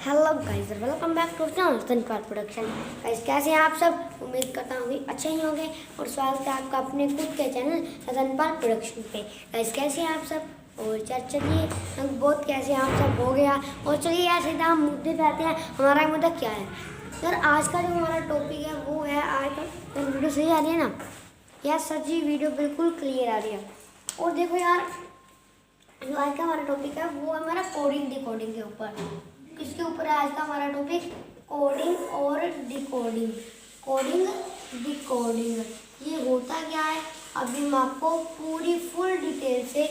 Hello guys, welcome back to channel Tanpal production. Guys, कैसे हैं आप सब? उम्मीद करता हूँ कि अच्छे ही होंगे और स्वागत है आपका अपने खुद के चैनल तनपाल प्रोडक्शन पे। गाइस, कैसे हैं आप सब? और चलिए हम बहुत कैसे हैं आप सब हो गया। और चलिए यार सीधा हम मुद्दे पे आते हैं। हमारा मुद्दा क्या है सर? आज का जो हमारा टॉपिक है वो है, आज का वीडियो सही आ रही है ना यार? सर जी वीडियो बिल्कुल क्लियर आ रही है। और देखो यार, जो आज का हमारा टॉपिक है वो है हमारा कोडिंग डिकोडिंग के ऊपर। किसके ऊपर है आज का हमारा टॉपिक? कोडिंग और डिकोडिंग। कोडिंग डिकोडिंग ये होता क्या है अभी मैं आपको पूरी फुल डिटेल से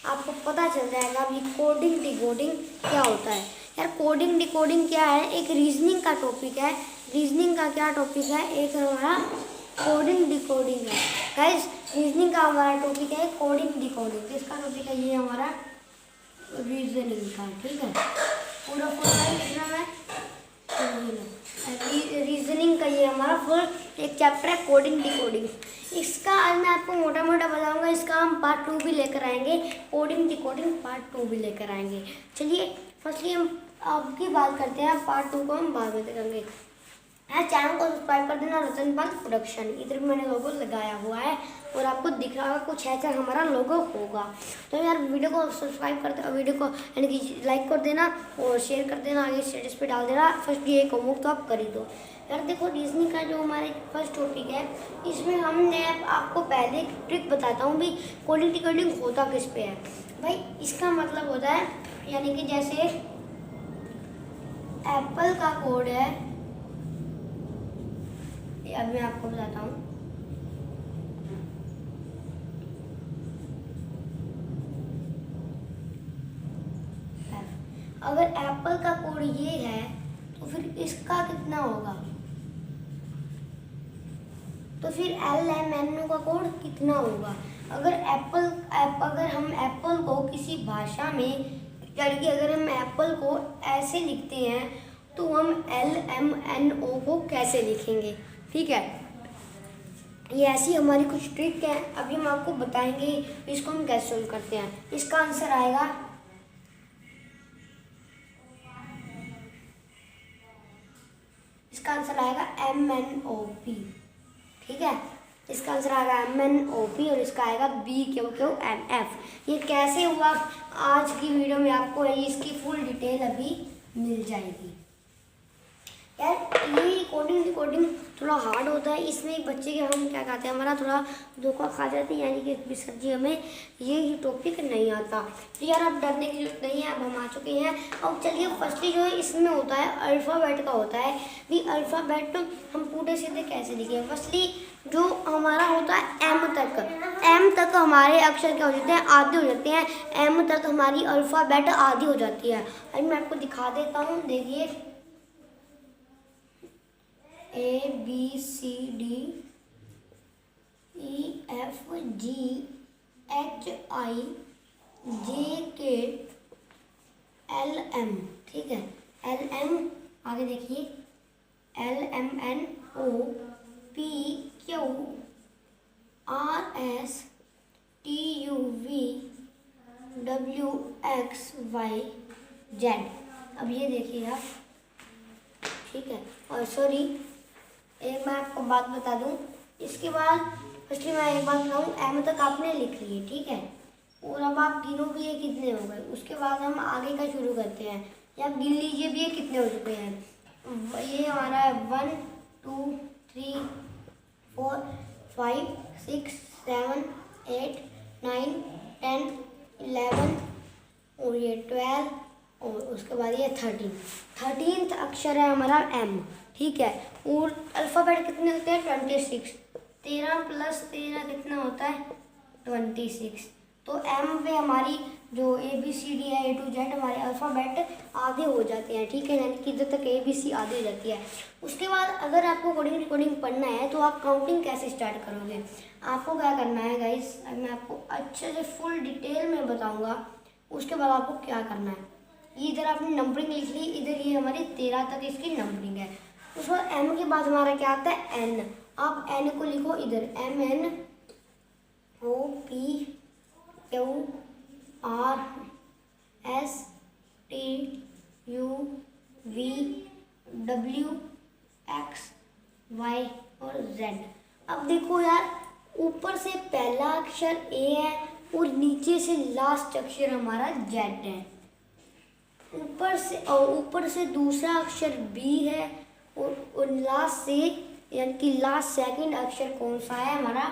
आपको पता चल जाएगा अभी कोडिंग डिकोडिंग क्या होता है। यार कोडिंग डिकोडिंग क्या है? एक रीजनिंग का टॉपिक है। रीजनिंग का क्या टॉपिक है? एक हमारा कोडिंग डिकोडिंग है। गाइस, रीजनिंग का हमारा टॉपिक है कोडिंग डिकोडिंग। किसका टॉपिक है? ये हमारा रीजनिंग का। ठीक है, पूरा फुल कितना है? रीजनिंग का ये हमारा फुल एक चैप्टर है कोडिंग डिकोडिंग। इसका आज मैं आपको मोटा मोटा बताऊंगा। इसका हम पार्ट 2 भी लेकर आएंगे। कोडिंग डिकोडिंग पार्ट 2 भी लेकर आएंगे। चलिए फर्स्टली हम आपकी बात करते हैं, पार्ट 2 को हम बाद में करेंगे। चैनल को सब्सक्राइब कर देना, रतनपाल प्रोडक्शन इधर भी मैंने लोगो लगाया हुआ है और आपको दिख रहा होगा कुछ ऐसा हमारा लोगो होगा। तो यार वीडियो को सब्सक्राइब कर, वीडियो को यानी कि लाइक कर देना और शेयर कर देना, आगे स्टेटस पे डाल देना। फर्स्ट ये होमवर्क तो आप कर ही दो। यार देखो, रीजनिंग का जो हमारे फर्स्ट टॉपिक है इसमें हमने आपको पहले एक ट्रिक बताता हूँ भी कोडिंग डिकोडिंग होता किस पे है भाई। इसका मतलब होता है यानी कि जैसे एप्पल का कोड है, अब मैं आपको बताता हूँ। अगर एप्पल का कोड ये है तो फिर इसका कितना होगा? तो फिर LMNO का कोड कितना होगा? अगर हम एप्पल को किसी भाषा में यानी कि अगर हम एप्पल को ऐसे लिखते हैं तो हम LMNO को कैसे लिखेंगे? ठीक है, ये ऐसी हमारी कुछ ट्रिक है, अभी हम आपको बताएंगे इसको हम कैसे सोल्व करते हैं। इसका आंसर आएगा MNOP। ठीक है, इसका आंसर आएगा MNOP और इसका आएगा BQQMF। ये कैसे हुआ आज की वीडियो में आपको इसकी फुल डिटेल अभी मिल जाएगी। यार ये कोडिंग डिकोडिंग थोड़ा हार्ड होता है। इसमें एक बच्चे के हम क्या कहते हैं, हमारा थोड़ा धोखा खा जाते हैं, यानी कि सर जी हमें ये टॉपिक नहीं आता। तो यार अब डरने की जरूरत नहीं है, अब हम आ चुके हैं। अब चलिए फर्स्टली जो है इसमें होता है अल्फ़ाबेट का होता है भी। अल्फ़ाबेट हम पूरे सीधे कैसे लिखें? फर्स्टली जो हमारा होता है एम तक हमारे अक्षर क्या हो जाते हैं? आधे हो जाते हैं। एम तक हमारी अल्फ़ाबेट आधी हो जाती है। अभी मैं आपको दिखा देता हूँ, देखिए ABCD EFGHIJK LM। ठीक है, LM आगे देखिए LMNO PQRSTUVWXYZ। अब ये देखिए आप, ठीक है। और सॉरी, एक मैं आपको बात बता दूं, इसके बाद फर्स्टली मैं एक बात बताऊं, एम तक आपने लिख लिए, ठीक है। और अब आप गिनो भी ये कितने हो गए, उसके बाद हम आगे का शुरू करते हैं। या आप गिन लीजिए भी ये कितने हो चुके हैं। ये हमारा है 1 2 3 4 5 6 7 8 9 10 11 और ये 12 और उसके बाद ये 13th अक्षर है हमारा M। ठीक है, और अल्फ़ाबेट कितने होते हैं? 26। 13 + 13 कितना होता है? 26। तो M पे हमारी जो ABCD है A to Z हमारे अल्फ़ाबेट आधे हो जाते हैं। ठीक है, यानी कि इधर तक ABC आधी हो जाती है। उसके बाद अगर आपको कोडिंग रिकॉर्डिंग पढ़ना है तो आप काउंटिंग कैसे स्टार्ट करोगे? आपको क्या करना है गाइस, मैं आपको अच्छे से फुल डिटेल में बताऊँगा। उसके बाद आपको क्या करना है, इधर आपने नंबरिंग लिख ली, इधर ये हमारी 13 तक इसकी नंबरिंग है। उस बाद M के बाद हमारा क्या आता है? N। आप N को लिखो इधर MNOPQRSTUV V W X Y और Z। अब देखो यार, ऊपर से पहला अक्षर A है और नीचे से लास्ट अक्षर हमारा Z है। ऊपर से दूसरा अक्षर B है और लास्ट से यानी कि लास्ट सेकंड अक्षर कौन सा है हमारा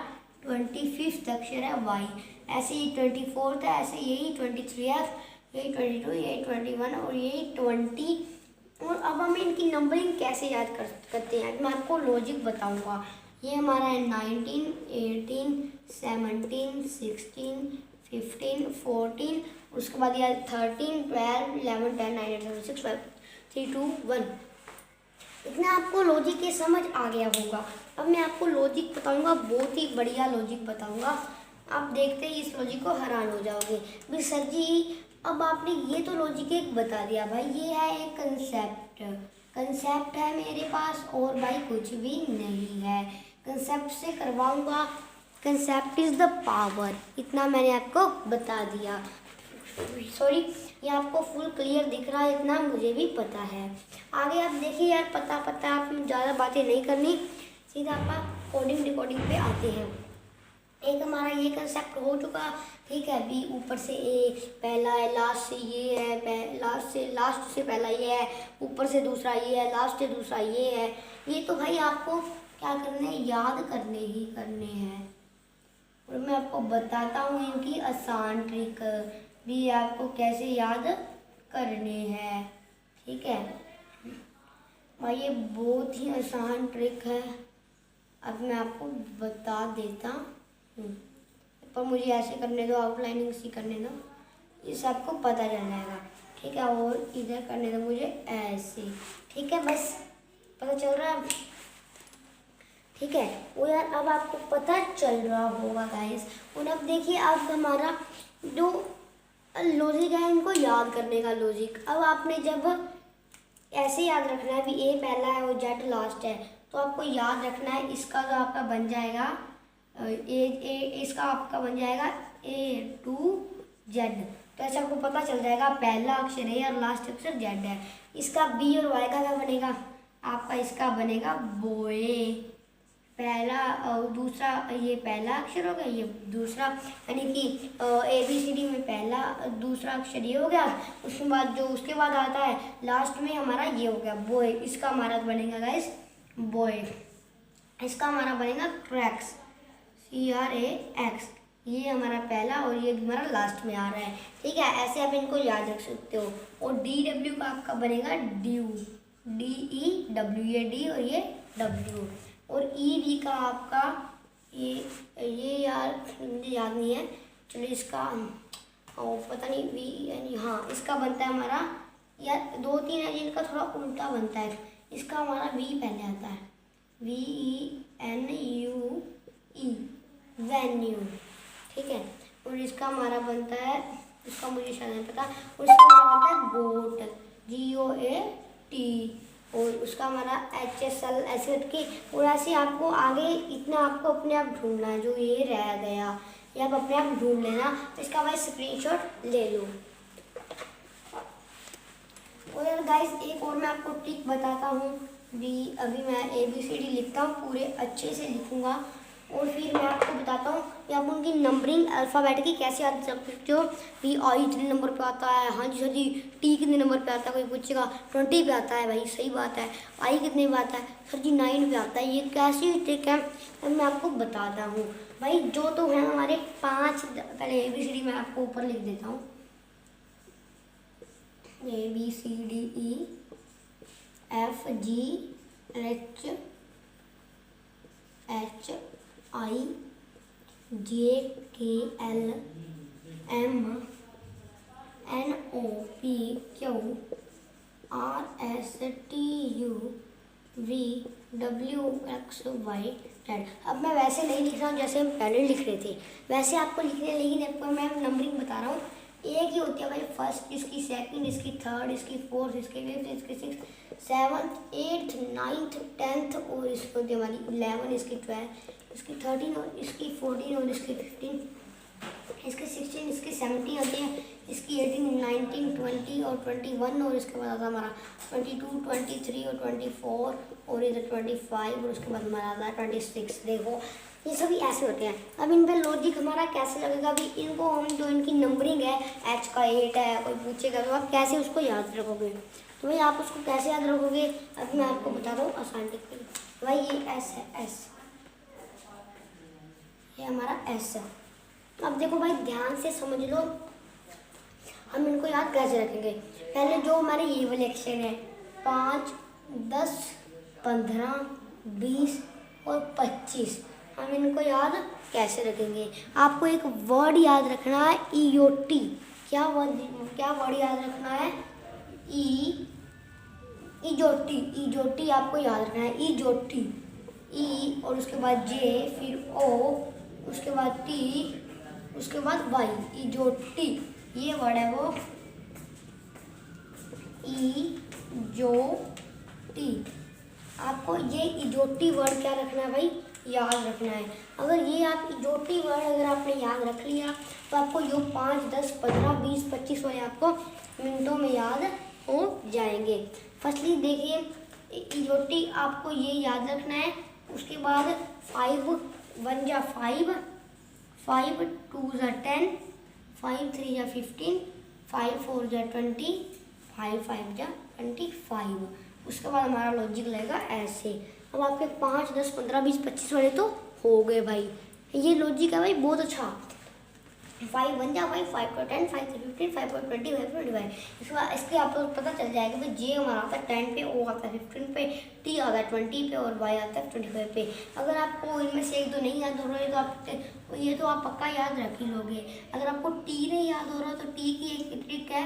25th अक्षर है Y। ऐसे ही 24th है, ऐसे यही 23F, यही 22, यही 21 और यही 20। और अब हम इनकी नंबरिंग कैसे याद करते हैं, मैं आपको लॉजिक बताऊंगा। ये हमारा है 19, 18, 17, 16, 15, 14, उसके बाद ये 13, 12, 11, 10, 9, 8, 7, 6, 5, 3, 2, 1। इतना आपको लॉजिक ये समझ आ गया होगा। अब मैं आपको लॉजिक बताऊंगा, बहुत ही बढ़िया लॉजिक बताऊंगा। आप देखते ही इस लॉजिक को हैरान हो जाओगे। भी सर जी, अब आपने ये तो लॉजिक एक बता दिया भाई, ये है एक कंसेप्ट है मेरे पास और भाई कुछ भी नहीं है। कंसेप्ट से करवाऊंगा, कंसेप्ट इज द पावर, इतना मैंने आपको बता दिया। सॉरी, ये आपको फुल क्लियर दिख रहा है, इतना मुझे भी पता है। आगे आप देखिए यार, पता आप ज़्यादा बातें नहीं करनी, सीधा आप कोडिंग रिकॉर्डिंग पे आते हैं। एक हमारा ये कंसेप्ट हो चुका, ठीक है। बी ऊपर से ए पहला है, लास्ट से ये है, लास्ट से पहला ये है, ऊपर से दूसरा ये है, लास्ट से दूसरा ये है। ये तो भाई आपको क्या करने हैं, याद करने हैं। और मैं आपको बताता हूँ इनकी आसान ट्रिक भी, आपको कैसे याद करने हैं, ठीक है भाई। ये बहुत ही आसान ट्रिक है, अब मैं आपको बता देता हूँ, पर मुझे ऐसे करने दो, आउटलाइनिंग सी करने दो, इससे आपको पता चल जाएगा, ठीक है। और इधर करने दो मुझे ऐसे, ठीक है, बस पता चल रहा है, ठीक है। वो यार अब आपको पता चल रहा होगा गाइस। और अब देखिए, अब हमारा जो लॉजिक है, इनको याद करने का लॉजिक। अब आपने जब ऐसे याद रखना है भी ए पहला है और जेड लास्ट है, तो आपको याद रखना है इसका जो आपका बन जाएगा इसका आपका बन जाएगा A to Z। तो ऐसे आपको पता चल जाएगा पहला अक्षर है और लास्ट अक्षर Z है। इसका B और Y का क्या बनेगा, आपका इसका बनेगा बोए। पहला और दूसरा, ये पहला अक्षर हो गया, ये दूसरा, यानी कि ABCD में पहला दूसरा अक्षर ये हो गया। उसके बाद जो उसके बाद आता है लास्ट में हमारा ये हो गया बॉय। इसका हमारा बनेगा गाइस बॉय। इसका हमारा बनेगा क्रैक्स, CRAX। ये हमारा पहला और ये हमारा लास्ट में आ रहा है, ठीक है। ऐसे आप इनको याद रख सकते हो। और DW का आपका बनेगा ड्यू, DEW, ये D और ये W। और EV का आपका ये यार मुझे याद नहीं है, चलिए इसका पता नहीं यानी हाँ, इसका बनता है हमारा यार 2-3 है जिनका थोड़ा उल्टा बनता है। इसका हमारा V पहले आता है, VENUE, वेन्यू, ठीक है। और इसका हमारा बनता है, इसका मुझे शायद नहीं पता, और इसका हमारा बनता है गोट, GOAT। और उसका हमारा HSL ऐसे करके। और ऐसे आपको आगे इतना आपको अपने आप ढूंढना है, जो ये रह गया ये आप अपने आप ढूंढ लेना। इसका भाई स्क्रीनशॉट ले लो। और यार गाइस, एक और मैं आपको ट्रिक बताता हूँ भी। अभी मैं ABCD लिखता हूँ, पूरे अच्छे से लिखूँगा और फिर मैं आपको बताता हूँ कि आप उनकी नंबरिंग अल्फ़ाबेट की कैसे याद कर सकते हो। भी I कितने नंबर पे आता है, हाँ जी सर जी। T कितने नंबर पे आता है, कोई पूछेगा 20 पे आता है, भाई सही बात है। I कितने पे आता है सर जी, 9 पे आता है। ये कैसी ट्रिक है मैं आपको बताता हूँ भाई। जो तो है हमारे 5, पहले ABCD मैं आपको ऊपर लिख देता हूँ, ABCDE FGHI JKL MNOPQ RSTU VWXY Z। अब मैं वैसे नहीं लिख रहा हूँ जैसे हम पहले लिख रहे थे, वैसे आपको लिखने, लेकिन आपको मैं नंबरिंग बता रहा हूँ। एक ही होती है भाई, फर्स्ट, इसकी सेकंड, इसकी थर्ड, इसकी फोर्थ, इसकी फिफ्थ, इसकी sixth, 7th, 8th, 9th, 10th और इसकी होती है हमारी 11, इसकी 12, इसकी 13 और इसकी 14 और इसकी 15, इसकी 16, इसकी 17 होती है, इसकी 18, 19, 20 और 21, और इसके बाद आता है हमारा 22, 23 और 24, और इधर 25, और उसके बाद हमारा आता है 26। देखो ये सभी ऐसे होते हैं। अब इन पर लॉजिक हमारा कैसे लगेगा? अभी इनको हम जो इनकी नंबरिंग है, एच का 8 है, कोई पूछेगा तो आप कैसे उसको याद रखोगे? तो भाई आप उसको कैसे याद रखोगे? अब मैं आपको बता रहा हूँ आसान टेक्निक। भाई ये एस है, एस, ये हमारा एस है। अब देखो भाई ध्यान से समझ लो, हम इनको याद कैसे रखेंगे? पहले जो हमारे ये वाले अक्षर है 5, 10, 15, 20 और 25, हम इनको याद कैसे रखेंगे? आपको एक वर्ड याद रखना है, EOT। क्या वर्ड याद रखना है? इजोटी, इजोटी आपको याद रखना है। इजोटी, ई और उसके बाद जे, फिर ओ, उसके बाद टी, उसके बाद वाई, इजोटी। ये वर्ड है वो इजोटी। आपको ये इजोटी वर्ड क्या रखना है भाई? याद रखना है। अगर ये आप इजोटी वर्ड अगर आपने याद रख लिया तो आपको जो 5, 10, 15, 20, 25 वाले आपको मिनटों में याद हो जाएंगे। फर्स्टली देखिए, इजोटी आपको ये याद रखना है। उसके बाद 5 1 जा 5, 5 2 जा 10, 5 3 जा 15, 5 4 जा 20, 5 5 जा 25। उसके बाद हमारा लॉजिक लगेगा ऐसे। अब आपके 5, 10, 15, 20, 25 वाले तो हो गए भाई। ये लॉजिक है भाई बहुत अच्छा। 5 1 जा 5, 5 to 10, 5 to 15, 5 to 20, 5 to 25। इसके बाद इसके आपको पता चल जाएगा कि जे हमारा आता है 10 पे, ओ आता है 15 पे, टी आता है 20 पे और वाई आता है 25 पे। अगर आपको इनमें से एक दो नहीं याद हो रहा है तो आप ये तो आप पक्का याद रख ही लोगे। अगर आपको टी नहीं याद हो रहा तो टी की एक ट्रिक है,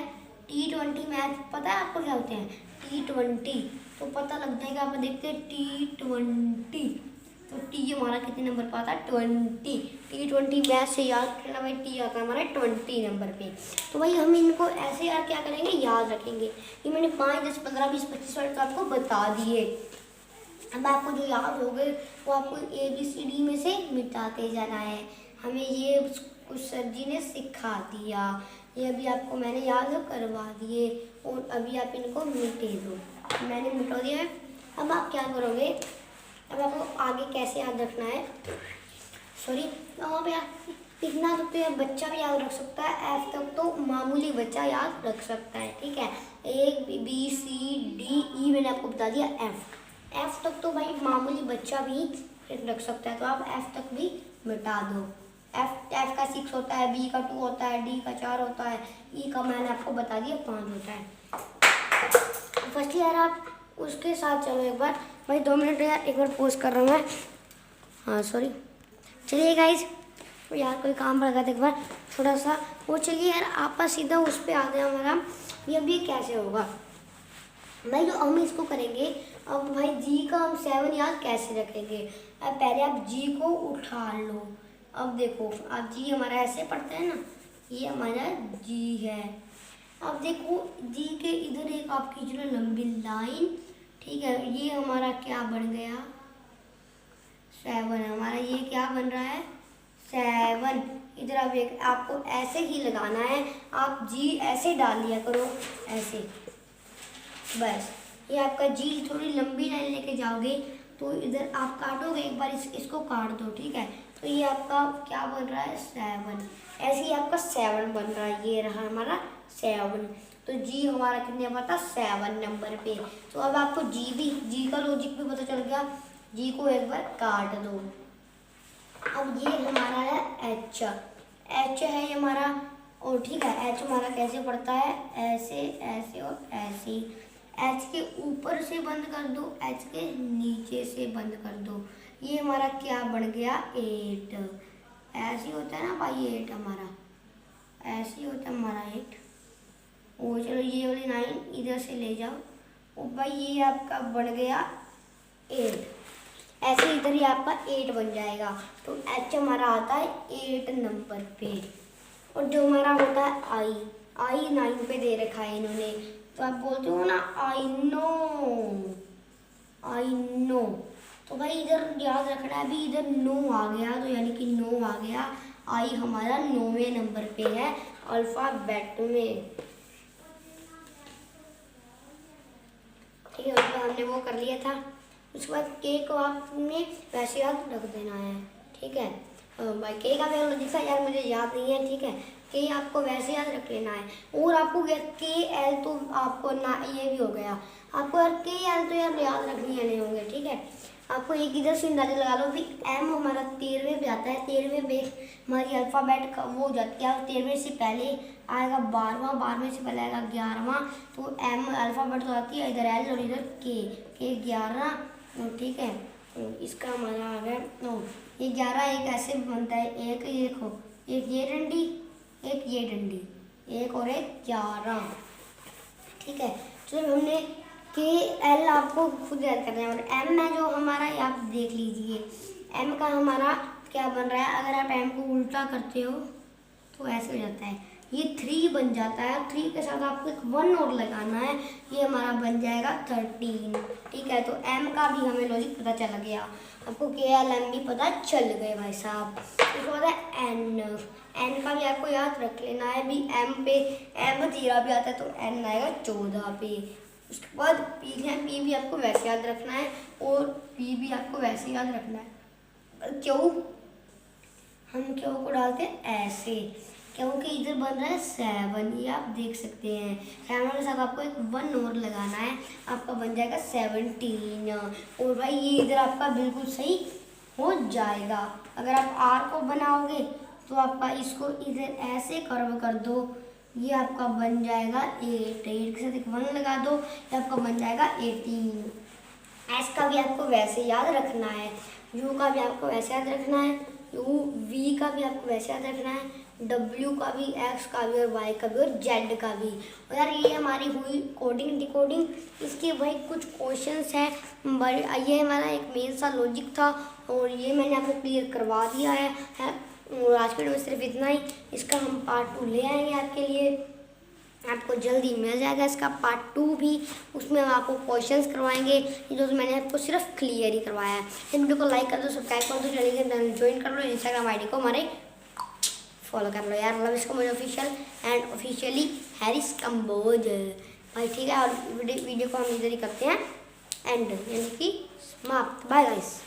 T20 मैथ पता है आपको क्या होते हैं? T20 तो पता लग जाएगा। आप देखते हैं T20 तो टी हमारा कितने नंबर पर आता है? 20। T20 मैथ से याद करना भाई, टी आता है हमारा 20 नंबर पे। तो भाई हम इनको ऐसे यार क्या करेंगे? याद रखेंगे। ये मैंने 5, 10, 15, 20, 25 वाले तो आपको बता दिए। अब आपको जो याद हो गए वो आपको ABCD में से मिटाते जाना है। हमें ये कुछ सर जी ने सिखा दिया, ये अभी आपको मैंने याद करवा दिए और अभी आप इनको मिटे दो। मैंने मिटा दिया है। अब आप क्या करोगे? अब आपको आगे कैसे याद रखना है? सॉरी, अब यार इतना तो यार बच्चा भी याद रख सकता है। F तक तो मामूली बच्चा याद रख सकता है, ठीक है। A B C D E मैंने आपको बता दिया। F तक तो भाई मामूली बच्चा भी रख सकता है, तो आप F तक भी मिटा दो। F का 6 होता है, B का 2 होता है, D का 4 होता है, E का मैंने आपको बता दिया 5 होता है। फर्स्ट यार आप उसके साथ चलो एक बार भाई, 2 मिनट यार एक बार पोस्ट कर रहा हूँ मैं। हाँ सॉरी, चलिए गाइज यार कोई काम पड़ गया था एक बार थोड़ा सा वो। चलिए यार आप सीधा उस पर आ गया हमारा। ये अब ये कैसे होगा भाई? जो हम इसको करेंगे अब भाई, जी का हम 7 याद कैसे रखेंगे? अब पहले आप जी को उठा लो। अब देखो आप जी हमारा ऐसे पढ़ते हैं ना, ये हमारा जी है। अब देखो जी के इधर एक आप खींच लो लंबी लाइन, ठीक है। ये हमारा क्या बन गया? 7। हमारा ये क्या बन रहा है? 7। इधर आप एक आपको ऐसे ही लगाना है। आप जी ऐसे डाल लिया करो, ऐसे बस। ये आपका जी थोड़ी लंबी लाइन लेके जाओगे तो इधर आप काटोगे एक बार, इसको काट दो, ठीक है। तो ये आपका क्या बन रहा है? 7। ऐसे ही आपका 7 बन रहा है। ये रहा हमारा 7। तो जी हमारा कितने पर था? 7 नंबर पे। तो अब आपको जी का लॉजिक भी पता चल गया। जी को एक बार काट दो। अब ये हमारा है एच है ये हमारा, और ठीक है। एच हमारा कैसे पड़ता है? ऐसे, ऐसे और ऐसे। एच के ऊपर से बंद कर दो, एच के नीचे से बंद कर दो। ये हमारा क्या बन गया? 8। ऐसे होता है ना भाई 8 हमारा, ऐसे होता है हमारा 8। ओ चलो ये वाली 9 इधर से ले जाओ। ओ भाई ये आपका बन गया 8। ऐसे इधर ही आपका 8 बन जाएगा। तो एच हमारा आता है 8 नंबर पे। और जो हमारा होता है आई 9 पे दे रखा है इन्होंने। तो आप बोलते हो ना आई नो। तो भाई इधर याद रखना है, अभी इधर 9 आ गया तो यानी कि 9 आ गया। आई हमारा 9वें नंबर पे है। अल्फ़ाबेट में। ठीक है, उसको हमने वो कर लिया था। उसके बाद के को आपने वैसे याद रख देना है। ठीक है भाई, के का वैल्यू दिखा यार, मुझे याद नहीं है। ठीक है, के आपको वैसे याद रख लेना है। और आपको के एल तो आपको ना, ये भी हो गया आपको यार, के एल तो यार याद रखनी है नहीं होंगे। ठीक है, आपको एक इधर से अंदाजा लगा लो भी एम हमारा 13वें पे आता है। 13वें पे हमारी अल्फ़ाबेट का वो हो जाती है। 13वें से पहले आएगा 12वां, 12वें से पहले आएगा 11वां। तो एम अल्फ़ाबेट तो आती है, इधर एल और इधर के 11। ठीक है, तो इसका हमारा आ गया 9। ये 11 एक ऐसे बनता है, एक ये देखो, एक ये डंडी, एक ये डंडी, एक और एक 11। ठीक है, तो जब हमने के एल आपको खुद याद करना है। और एम है जो हमारा, आप देख लीजिए एम का हमारा क्या बन रहा है। अगर आप एम को उल्टा करते हो तो ऐसे हो जाता है, ये 3 बन जाता है। 3 के साथ आपको एक 1 और लगाना है, ये हमारा बन जाएगा 13। ठीक है, तो एम का भी हमें लॉजिक पता चल गया। आपको के एल एम भी पता चल गए भाई साहब। उसके बाद है एन। एन का भी आपको याद रख लेना है भी, एम पे एम 13 भी आता है तो एन आएगा 14 पे। उसके बाद पी है, पी भी आपको वैसे याद रखना है और पी भी आपको वैसे याद रखना है। क्यों हम क्यों को डालते हैं ऐसे, क्योंकि इधर बन रहा है 7, ये आप देख सकते हैं। 7 के साथ आपको एक 1 और लगाना है, आपका बन जाएगा 17। और भाई ये इधर आपका बिल्कुल सही हो जाएगा। अगर आप आर को बनाओगे तो आपका इसको इधर ऐसे कर्व कर दो, ये आपका बन जाएगा 8। 8 के साथ एक 1 लगा दो, ये आपका बन जाएगा 18। एस का भी आपको वैसे याद रखना है, यू का भी आपको वैसे याद रखना है, यू वी का भी आपको वैसे याद रखना है, डब्ल्यू का भी, एक्स का भी और वाई का भी और जेड का भी। और यार ये हमारी हुई कोडिंग डिकोडिंग। इसके भाई कुछ क्वेश्चंस हैं, ये हमारा एक मेन सा लॉजिक था और ये मैंने आपको क्लियर करवा दिया है। और आज के वीडियो में सिर्फ इतना ही। इसका हम पार्ट 2 ले आएंगे आपके लिए, आपको जल्दी मिल जाएगा इसका पार्ट 2 भी। उसमें हम आपको क्वेश्चंस करवाएंगे, ये जो मैंने आपको सिर्फ क्लियर ही करवाया है। इस वीडियो को लाइक कर दो, सब्सक्राइब कर दो, चैनल ज्वाइन कर लो, इंस्टाग्राम आईडी को हमारे फॉलो कर लो यार, लव इसको मुझे official and officially Haris Kamboj भाई। ठीक है, और वीडियो को हम इधर ही करते हैं एंड, यानी कि समाप्त। Bye guys.